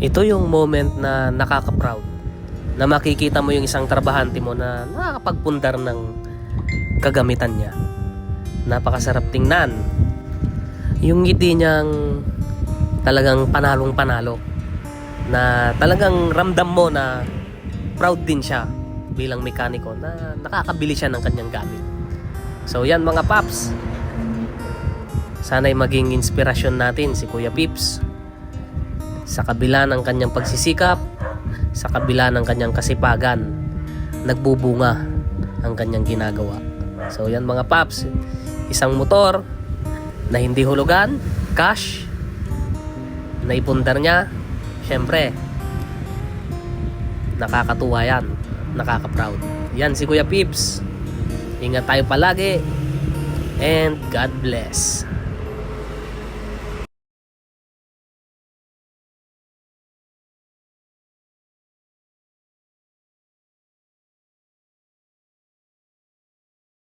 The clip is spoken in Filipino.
Ito yung moment na nakaka-proud, na makikita mo yung isang trabahante mo na nakakapagpundar ng kagamitan niya. Napakasarap tingnan. Yung ngiti niyang talagang panalong panalo, na talagang ramdam mo na proud din siya bilang mekaniko na nakakabili siya ng kanyang gamit. So yan mga paps, sana'y maging inspirasyon natin si Kuya Pips. Sa kabila ng kanyang pagsisikap, sa kabila ng kanyang kasipagan, nagbubunga ang kanyang ginagawa. So yan mga paps, isang motor na hindi hulugan, cash, na ipundar niya, syempre nakakatuwa yan, nakaka-proud. Yan si Kuya Pips. Ingat tayo palagi and God bless.